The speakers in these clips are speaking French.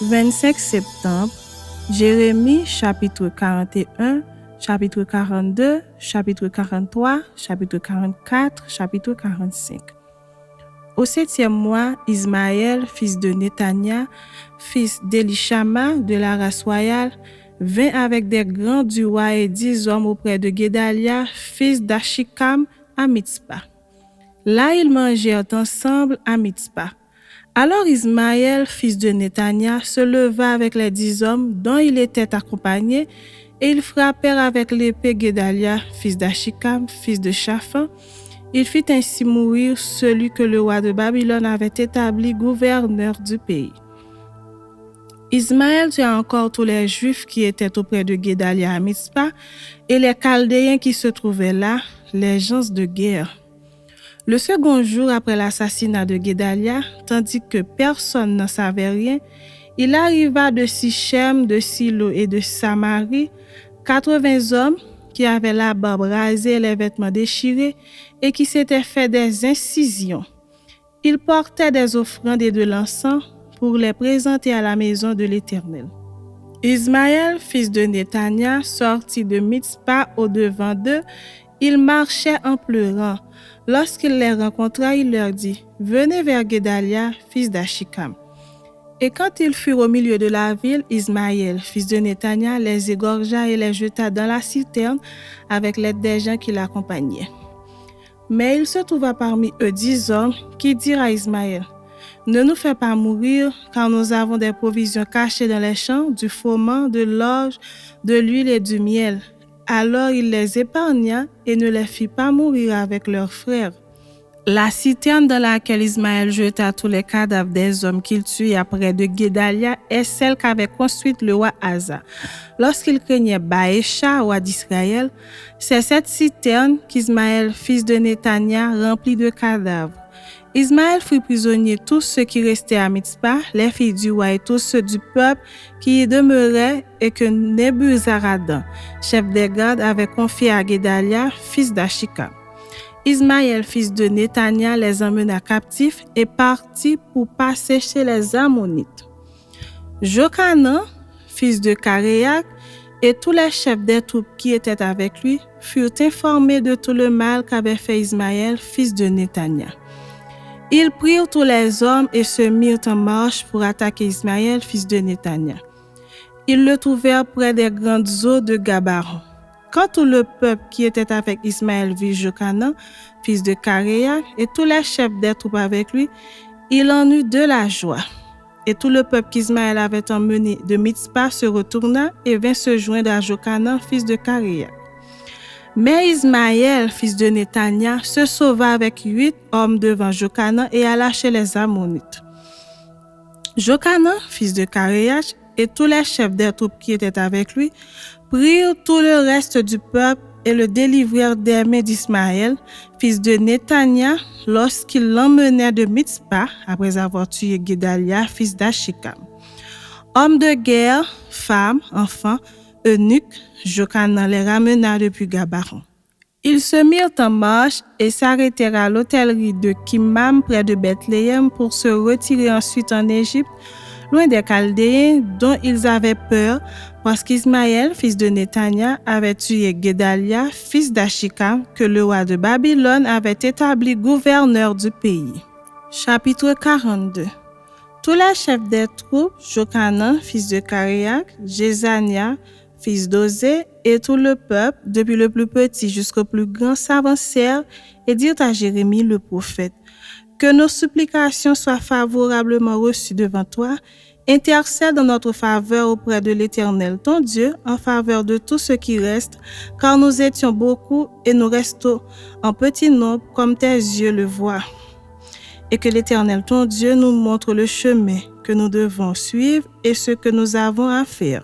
25 septembre, Jérémie chapitre 41, chapitre 42, chapitre 43, chapitre 44, chapitre 45. Au 7e mois, Ismaël, fils de Néthania, fils d'Élishama de la race royale, vint avec des grands du roi et 10 hommes auprès de Guédalia, fils d'Achikam, à Mitzpah. Là, ils mangèrent ensemble à Mitzpah. Alors Ismaël, fils de Néthania, se leva avec les 10 hommes dont il était accompagné, et ils frappèrent avec l'épée Guédalia, fils d'Achikam, fils de Shaphan. Il fit ainsi mourir celui que le roi de Babylone avait établi gouverneur du pays. Ismaël tua encore tous les Juifs qui étaient auprès de Guédalia à Mitzpah et les Chaldéens qui se trouvaient là, les gens de guerre. Le second jour après l'assassinat de Guédalia, tandis que personne n'en savait rien, il arriva de Sichem, de Silo et de Samarie 80 hommes qui avaient la barbe rasée et les vêtements déchirés et qui s'étaient fait des incisions. Ils portaient des offrandes et de l'encens pour les présenter à la maison de l'Éternel. Ismaël, fils de Néthania, sortit de Mitzpah au-devant d'eux. Il marchait en pleurant. Lorsqu'il les rencontra, il leur dit : « Venez vers Guédalia, fils d'Achikam. » Et quand ils furent au milieu de la ville, Ismaël, fils de Néthania, les égorgea et les jeta dans la citerne avec l'aide des gens qui l'accompagnaient. Mais il se trouva parmi eux 10 hommes qui dirent à Ismaël : « Ne nous fais pas mourir, car nous avons des provisions cachées dans les champs, du froment, de l'orge, de l'huile et du miel. » Alors il les épargna et ne les fit pas mourir avec leurs frères. La citerne dans laquelle Ismaël jeta tous les cadavres des hommes qu'il tuait près de Guédalia est celle qu'avait construite le roi Asa. Lorsqu'il craignait Baécha, roi d'Israël, c'est cette citerne qu'Ismaël, fils de Néthania, remplit de cadavres. Ismaël fit prisonnier tous ceux qui restaient à Mitzpah, les filles du roi et tous ceux du peuple qui y demeuraient et que Nebuzaradan, chef des gardes, avait confié à Guédalia, fils d'Achikam. Ismaël, fils de Néthania, les emmena captifs et partit pour passer chez les Ammonites. Jochanan, fils de Karéak, et tous les chefs des troupes qui étaient avec lui furent informés de tout le mal qu'avait fait Ismaël, fils de Néthania. Ils prirent tous les hommes et se mirent en marche pour attaquer Ismaël, fils de Néthania. Ils le trouvèrent près des grandes eaux de Gabaron. Quand tout le peuple qui était avec Ismaël vit Jochanan, fils de Karéak, et tous les chefs des troupes avec lui, il en eut de la joie. Et tout le peuple qu'Ismaël avait emmené de Mitzpah se retourna et vint se joindre à Jochanan, fils de Karéak. Mais Ismaël, fils de Néthania, se sauva avec 8 hommes devant Jochanan et alla chez les Ammonites. Jochanan, fils de Karéak, et tous les chefs des troupes qui étaient avec lui prirent tout le reste du peuple et le délivrèrent des mains d'Ismaël, fils de Néthania, lorsqu'il l'emmenait de Mitzpah, après avoir tué Guédalia, fils d'Achikam. Hommes de guerre, femmes, enfants, eunuques, Jochanan les ramena depuis Gabaron. Ils se mirent en marche et s'arrêtèrent à l'hôtellerie de Kimham près de Bethléem pour se retirer ensuite en Égypte, loin des Chaldéens dont ils avaient peur, parce qu'Ismaël, fils de Néthania, avait tué Guédalia, fils d'Achikam, que le roi de Babylone avait établi gouverneur du pays. Chapitre 42. Tous les chefs des troupes, Jochanan, fils de Karéak, Jézania, fils d'Osée, et tout le peuple, depuis le plus petit jusqu'au plus grand, s'avancèrent et dirent à Jérémie le prophète : « Que nos supplications soient favorablement reçues devant toi. Intercède en notre faveur auprès de l'Éternel, ton Dieu, en faveur de tout ce qui reste, car nous étions beaucoup et nous restons en petit nombre, comme tes yeux le voient. Et que l'Éternel, ton Dieu, nous montre le chemin que nous devons suivre et ce que nous avons à faire. »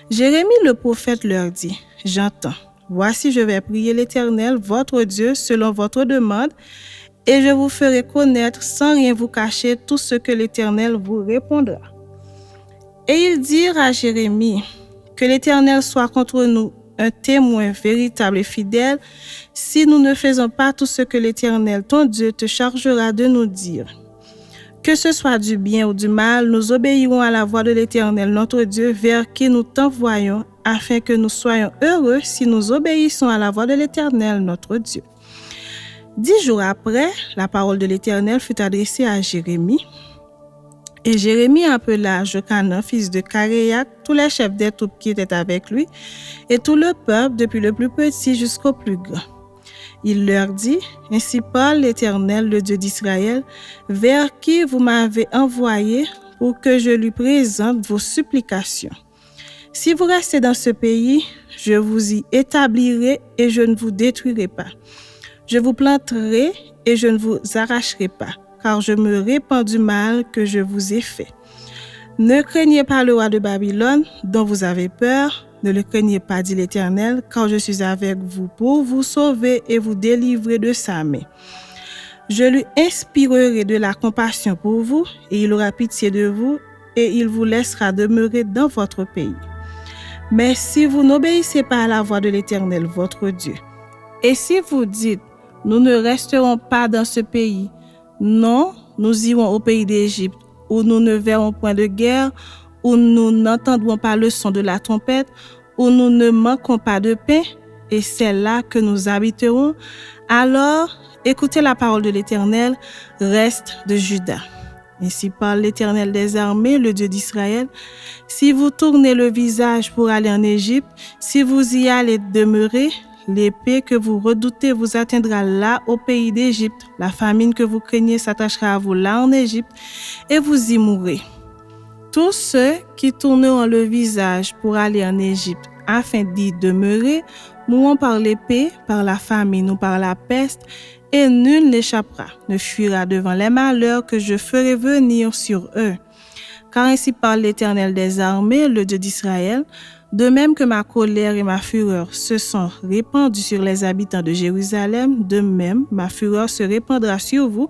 Jérémie le prophète leur dit : « J'entends. Voici, je vais prier l'Éternel, votre Dieu, selon votre demande, et je vous ferai connaître sans rien vous cacher tout ce que l'Éternel vous répondra. » Et ils dirent à Jérémie : « Que l'Éternel soit contre nous un témoin véritable et fidèle, si nous ne faisons pas tout ce que l'Éternel, ton Dieu, te chargera de nous dire. Que ce soit du bien ou du mal, nous obéirons à la voix de l'Éternel, notre Dieu, vers qui nous t'envoyons, afin que nous soyons heureux si nous obéissons à la voix de l'Éternel, notre Dieu. 10 jours après, la parole de l'Éternel fut adressée à Jérémie. Et Jérémie appela Jochanan, fils de Karéac, tous les chefs des troupes qui étaient avec lui, et tout le peuple, depuis le plus petit jusqu'au plus grand. Il leur dit, « Ainsi parle l'Éternel, le Dieu d'Israël, vers qui vous m'avez envoyé pour que je lui présente vos supplications. Si vous restez dans ce pays, je vous y établirai et je ne vous détruirai pas. Je vous planterai et je ne vous arracherai pas, car je me répands du mal que je vous ai fait. Ne craignez pas le roi de Babylone, dont vous avez peur. Ne le craignez pas, dit l'Éternel, car je suis avec vous pour vous sauver et vous délivrer de sa main. Je lui inspirerai de la compassion pour vous, et il aura pitié de vous, et il vous laissera demeurer dans votre pays. Mais si vous n'obéissez pas à la voix de l'Éternel, votre Dieu, et si vous dites, nous ne resterons pas dans ce pays, non, nous irons au pays d'Égypte, où nous ne verrons point de guerre, où nous n'entendrons pas le son de la trompette, où nous ne manquons pas de pain, et c'est là que nous habiterons, alors écoutez la parole de l'Éternel, reste de Juda. Ainsi parle l'Éternel des armées, le Dieu d'Israël. Si vous tournez le visage pour aller en Égypte, si vous y allez demeurer, l'épée que vous redoutez vous atteindra là au pays d'Égypte. La famine que vous craignez s'attachera à vous là en Égypte, et vous y mourrez. Tous ceux qui tourneront le visage pour aller en Égypte afin d'y demeurer mourront par l'épée, par la famine ou par la peste, et nul n'échappera, ne fuira devant les malheurs que je ferai venir sur eux. Car ainsi parle l'Éternel des armées, le Dieu d'Israël, de même que ma colère et ma fureur se sont répandues sur les habitants de Jérusalem, de même ma fureur se répandra sur vous.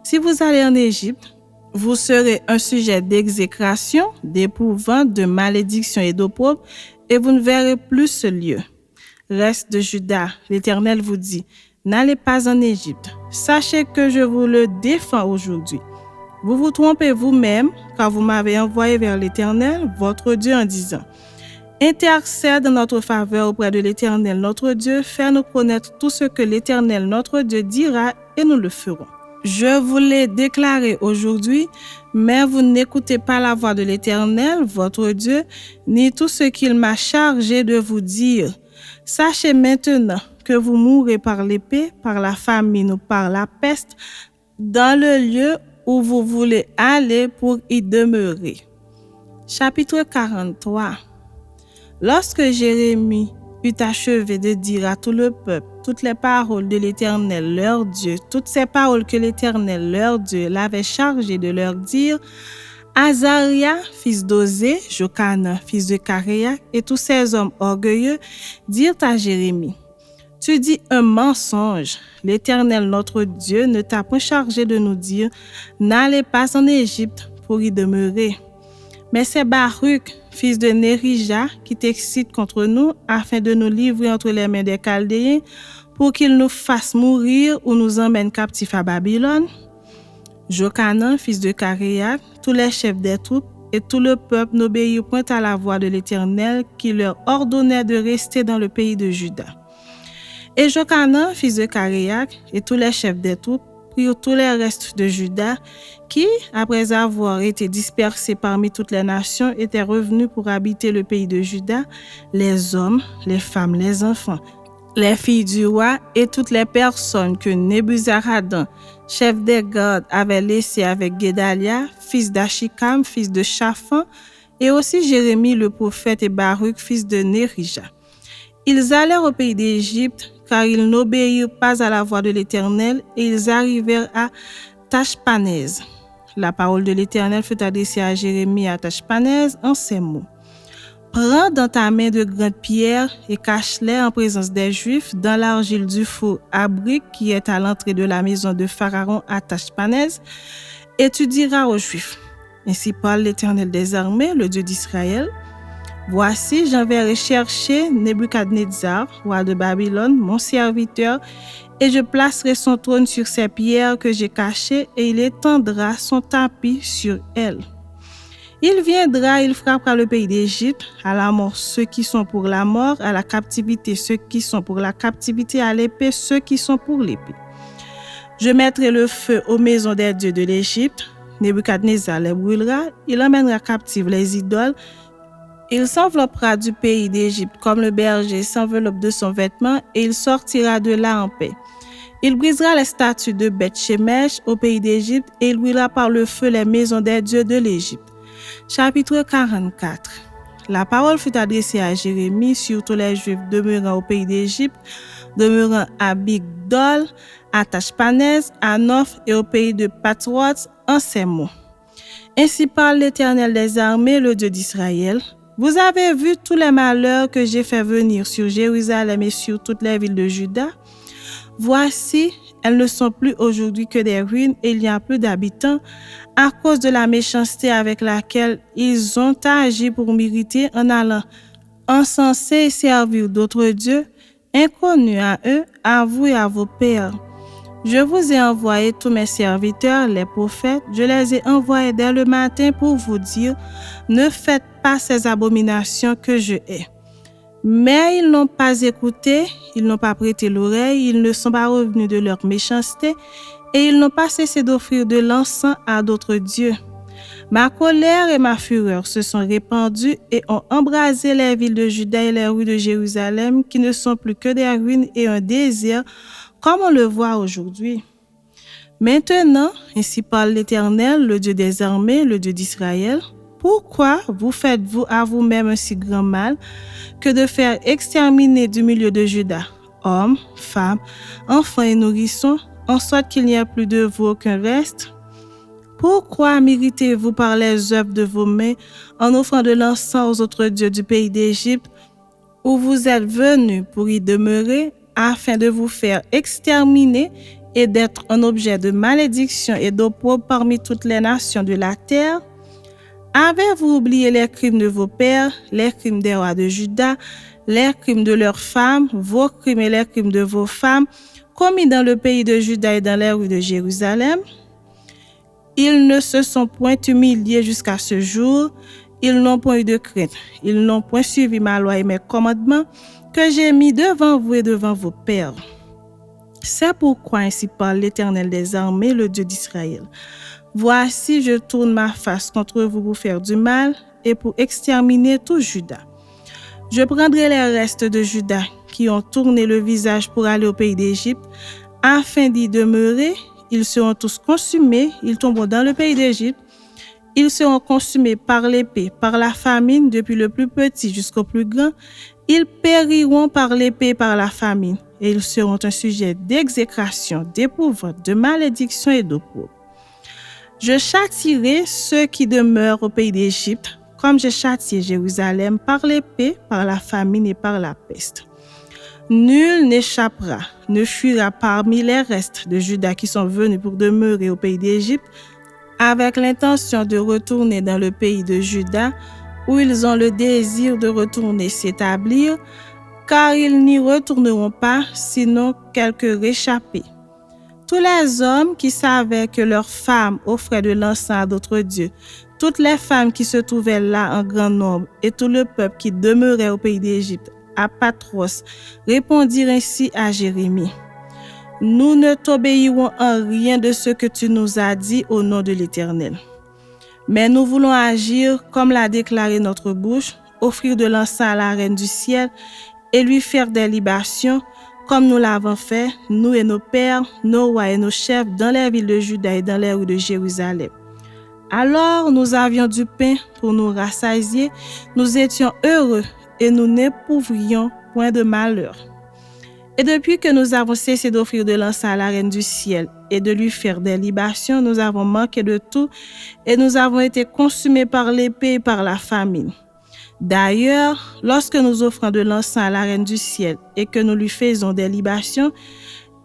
Si vous allez en Égypte, vous serez un sujet d'exécration, d'épouvante, de malédiction et d'opprobre, et vous ne verrez plus ce lieu. Reste de Juda, l'Éternel vous dit, n'allez pas en Égypte. Sachez que je vous le défends aujourd'hui. Vous vous trompez vous-même, car vous m'avez envoyé vers l'Éternel, votre Dieu, en disant, intercède en notre faveur auprès de l'Éternel, notre Dieu, fais-nous connaître tout ce que l'Éternel, notre Dieu, dira, et nous le ferons. Je vous l'ai déclaré aujourd'hui, mais vous n'écoutez pas la voix de l'Éternel, votre Dieu, ni tout ce qu'il m'a chargé de vous dire. Sachez maintenant que vous mourrez par l'épée, par la famine ou par la peste, dans le lieu où vous voulez aller pour y demeurer. Chapitre 43. Lorsque Jérémie eut achevé de dire à tout le peuple toutes les paroles de l'Éternel leur Dieu, toutes ces paroles que l'Éternel leur Dieu l'avait chargé de leur dire, Azaria, fils d'Osée, Jochanan, fils de Karéac, et tous ces hommes orgueilleux dirent à Jérémie, « Tu dis un mensonge. L'Éternel notre Dieu ne t'a point chargé de nous dire, n'allez pas en Égypte pour y demeurer. Mais c'est Baruch, fils de Nérija, qui t'excite contre nous, afin de nous livrer entre les mains des Chaldéens, pour qu'ils nous fassent mourir ou nous emmènent captifs à Babylone. » Jochanan, fils de Karéac, tous les chefs des troupes et tout le peuple n'obéirent point à la voix de l'Éternel qui leur ordonnait de rester dans le pays de Juda. Et Jochanan, fils de Karéac, et tous les chefs des troupes prirent tous les restes de Juda qui, après avoir été dispersés parmi toutes les nations, étaient revenus pour habiter le pays de Juda, les hommes, les femmes, les enfants, les filles du roi et toutes les personnes que Nebuzaradan, chef des gardes, avait laissées avec Guédalia, fils d'Achikam, fils de Shaphan, et aussi Jérémie le prophète et Baruch, fils de Nérija. Ils allèrent au pays d'Égypte, car ils n'obéirent pas à la voix de l'Éternel, et ils arrivèrent à Tachpanèse. La parole de l'Éternel fut adressée à Jérémie à Tachpanèse en ces mots. Prends dans ta main de grandes pierres et cache-les en présence des Juifs dans l'argile du four à briques qui est à l'entrée de la maison de Pharaon à Tachpanèse, et tu diras aux Juifs, ainsi parle l'Éternel des armées, le Dieu d'Israël, voici, j'enverrai chercher Nebuchadnezzar, roi de Babylone, mon serviteur, et je placerai son trône sur ces pierres que j'ai cachées, et il étendra son tapis sur elles. Il viendra, il frappera le pays d'Égypte, à la mort ceux qui sont pour la mort, à la captivité ceux qui sont pour la captivité, à l'épée ceux qui sont pour l'épée. Je mettrai le feu aux maisons des dieux de l'Égypte. Nebuchadnezzar les brûlera, il emmènera captives les idoles. Il s'enveloppera du pays d'Égypte comme le berger s'enveloppe de son vêtement, et il sortira de là en paix. Il brisera les statues de Beth-Shemesh au pays d'Égypte, et il brûlera par le feu les maisons des dieux de l'Égypte. Chapitre 44. La parole fut adressée à Jérémie sur tous les Juifs demeurant au pays d'Égypte, demeurant à Migdol, à Tachpanès, à Noph et au pays de Patroth, en ces mots. Ainsi parle l'Éternel des armées, le Dieu d'Israël. Vous avez vu tous les malheurs que j'ai fait venir sur Jérusalem et sur toutes les villes de Juda. Voici, elles ne sont plus aujourd'hui que des ruines et il n'y a plus d'habitants à cause de la méchanceté avec laquelle ils ont agi pour m'irriter en allant encenser et servir d'autres dieux, inconnus à eux, à vous et à vos pères. Je vous ai envoyé tous mes serviteurs, les prophètes, je les ai envoyés dès le matin pour vous dire, ne faites pas ces abominations que je hais. Mais ils n'ont pas écouté, ils n'ont pas prêté l'oreille, ils ne sont pas revenus de leur méchanceté et ils n'ont pas cessé d'offrir de l'encens à d'autres dieux. Ma colère et ma fureur se sont répandues et ont embrasé les villes de Juda et les rues de Jérusalem qui ne sont plus que des ruines et un désert comme on le voit aujourd'hui. Maintenant, ainsi parle l'Éternel, le Dieu des armées, le Dieu d'Israël. Pourquoi vous faites-vous à vous-même un si grand mal que de faire exterminer du milieu de Juda hommes, femmes, enfants et nourrissons, en sorte qu'il n'y a plus de vous aucun reste? Pourquoi m'irritez-vous par les œuvres de vos mains en offrant de l'encens aux autres dieux du pays d'Égypte, où vous êtes venus pour y demeurer, afin de vous faire exterminer et d'être un objet de malédiction et d'opprobre parmi toutes les nations de la terre? Avez-vous oublié les crimes de vos pères, les crimes des rois de Juda, les crimes de leurs femmes, vos crimes et les crimes de vos femmes, commis dans le pays de Juda et dans les rues de Jérusalem? Ils ne se sont point humiliés jusqu'à ce jour, ils n'ont point eu de crainte, ils n'ont point suivi ma loi et mes commandements que j'ai mis devant vous et devant vos pères. C'est pourquoi ainsi parle l'Éternel des armées, le Dieu d'Israël. Voici, je tourne ma face contre vous pour faire du mal et pour exterminer tout Juda. Je prendrai les restes de Juda qui ont tourné le visage pour aller au pays d'Égypte, afin d'y demeurer. Ils seront tous consumés, ils tomberont dans le pays d'Égypte. Ils seront consumés par l'épée, par la famine, depuis le plus petit jusqu'au plus grand. Ils périront par l'épée et par la famine, et ils seront un sujet d'exécration, d'épouvante, de malédiction et d'opprobre. Je châtierai ceux qui demeurent au pays d'Égypte, comme j'ai châtié Jérusalem par l'épée, par la famine et par la peste. Nul n'échappera, ne fuira parmi les restes de Juda qui sont venus pour demeurer au pays d'Égypte, avec l'intention de retourner dans le pays de Juda, où ils ont le désir de retourner s'établir, car ils n'y retourneront pas, sinon quelques réchappés. Tous les hommes qui savaient que leurs femmes offraient de l'encens à d'autres dieux, toutes les femmes qui se trouvaient là en grand nombre, et tout le peuple qui demeurait au pays d'Égypte, à Patros, répondirent ainsi à Jérémie. Nous ne t'obéirons en rien de ce que tu nous as dit au nom de l'Éternel. Mais nous voulons agir comme l'a déclaré notre bouche, offrir de l'encens à la reine du ciel et lui faire des libations, comme nous l'avons fait, nous et nos pères, nos rois et nos chefs, dans les villes de Juda et dans les rues de Jérusalem. Alors nous avions du pain pour nous rassasier, nous étions heureux et nous n'éprouvrions point de malheur. Et depuis que nous avons cessé d'offrir de l'encens à la reine du ciel et de lui faire des libations, nous avons manqué de tout et nous avons été consumés par l'épée et par la famine. D'ailleurs, lorsque nous offrons de l'encens à la reine du ciel et que nous lui faisons des libations,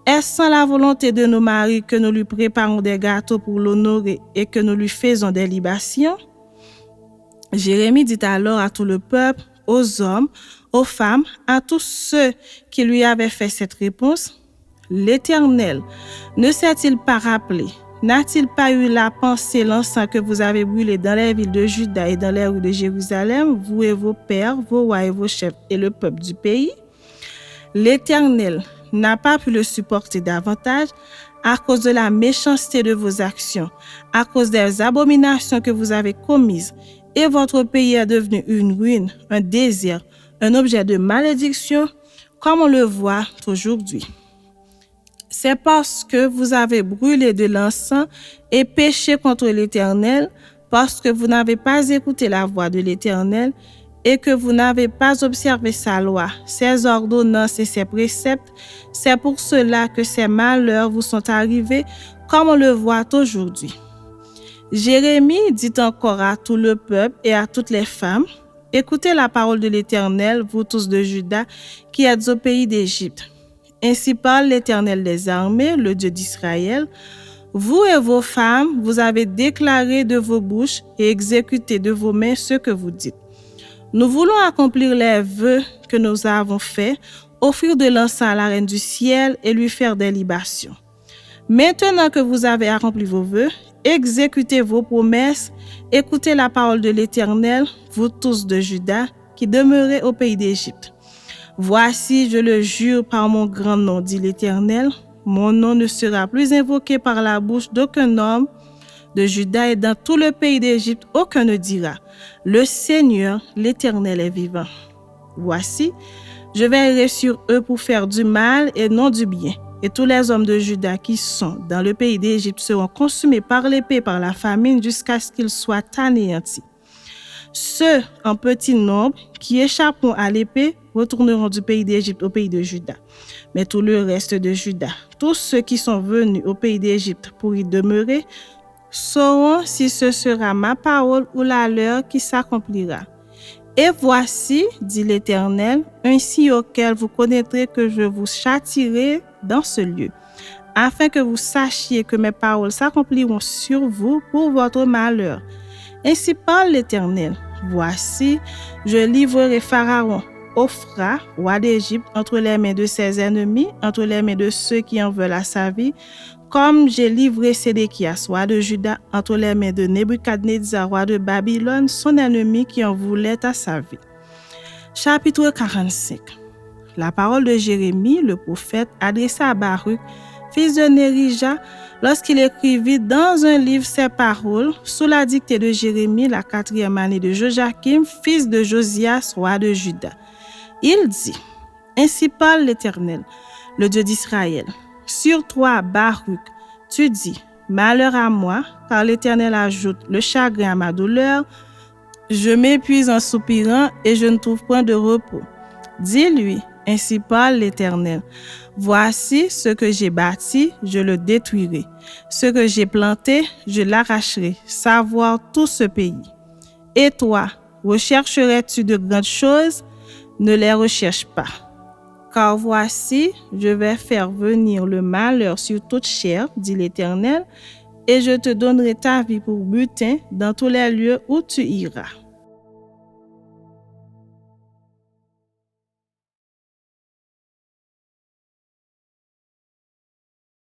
est-ce sans la volonté de nos maris que nous lui préparons des gâteaux pour l'honorer et que nous lui faisons des libations? Jérémie dit alors à tout le peuple, aux hommes, aux femmes, à tous ceux qui lui avaient fait cette réponse: l'Éternel ne s'est-il pas rappelé? N'a-t-il pas eu la pensée l'encens que vous avez brûlé dans les villes de Juda et dans les rues de Jérusalem, vous et vos pères, vos rois et vos chefs et le peuple du pays? L'Éternel n'a pas pu le supporter davantage à cause de la méchanceté de vos actions, à cause des abominations que vous avez commises, et votre pays est devenu une ruine, un désert, un objet de malédiction, comme on le voit aujourd'hui. C'est parce que vous avez brûlé de l'encens et péché contre l'Éternel, parce que vous n'avez pas écouté la voix de l'Éternel et que vous n'avez pas observé sa loi, ses ordonnances et ses préceptes. C'est pour cela que ces malheurs vous sont arrivés, comme on le voit aujourd'hui. Jérémie dit encore à tout le peuple et à toutes les femmes, « Écoutez la parole de l'Éternel, vous tous de Juda, qui êtes au pays d'Égypte. Ainsi parle l'Éternel des armées, le Dieu d'Israël. Vous et vos femmes, vous avez déclaré de vos bouches et exécuté de vos mains ce que vous dites. Nous voulons accomplir les vœux que nous avons faits, offrir de l'encens à la reine du ciel et lui faire des libations. Maintenant que vous avez accompli vos vœux, exécutez vos promesses, écoutez la parole de l'Éternel, vous tous de Juda, qui demeurez au pays d'Égypte. Voici, je le jure par mon grand nom, dit l'Éternel, mon nom ne sera plus invoqué par la bouche d'aucun homme de Juda et dans tout le pays d'Égypte, aucun ne dira, le Seigneur, l'Éternel est vivant. Voici, je veillerai sur eux pour faire du mal et non du bien. Et tous les hommes de Juda qui sont dans le pays d'Égypte seront consumés par l'épée, par la famine, jusqu'à ce qu'ils soient anéantis. Ceux en petit nombre qui échapperont à l'épée retourneront du pays d'Égypte au pays de Juda. Mais tout le reste de Juda, tous ceux qui sont venus au pays d'Égypte pour y demeurer, sauront si ce sera ma parole ou la leur qui s'accomplira. Et voici, dit l'Éternel, un signe auquel vous connaîtrez que je vous châtierai dans ce lieu, afin que vous sachiez que mes paroles s'accompliront sur vous pour votre malheur. Ainsi parle l'Éternel. Voici, je livrerai Pharaon, Ophra, roi d'Égypte, entre les mains de ses ennemis, entre les mains de ceux qui en veulent à sa vie, comme j'ai livré Sédéchias, roi de Juda, entre les mains de Nebuchadnezzar, roi de Babylone, son ennemi qui en voulait à sa vie. Chapitre 45. La parole de Jérémie, le prophète, adressée à Baruch, fils de Nérija, lorsqu'il écrivit dans un livre ces paroles, sous la dictée de Jérémie, la 4e année de Joachim, fils de Josias, roi de Juda. Il dit, « Ainsi parle l'Éternel, le Dieu d'Israël. Sur toi, Baruch, tu dis, « Malheur à moi, car l'Éternel ajoute le chagrin à ma douleur. Je m'épuise en soupirant et je ne trouve point de repos. Dis-lui, ainsi parle l'Éternel. Voici ce que j'ai bâti, je le détruirai. Ce que j'ai planté, je l'arracherai, savoir tout ce pays. Et toi, rechercherais-tu de grandes choses? Ne les recherche pas. Car voici, je vais faire venir le malheur sur toute chair, dit l'Éternel, et je te donnerai ta vie pour butin dans tous les lieux où tu iras.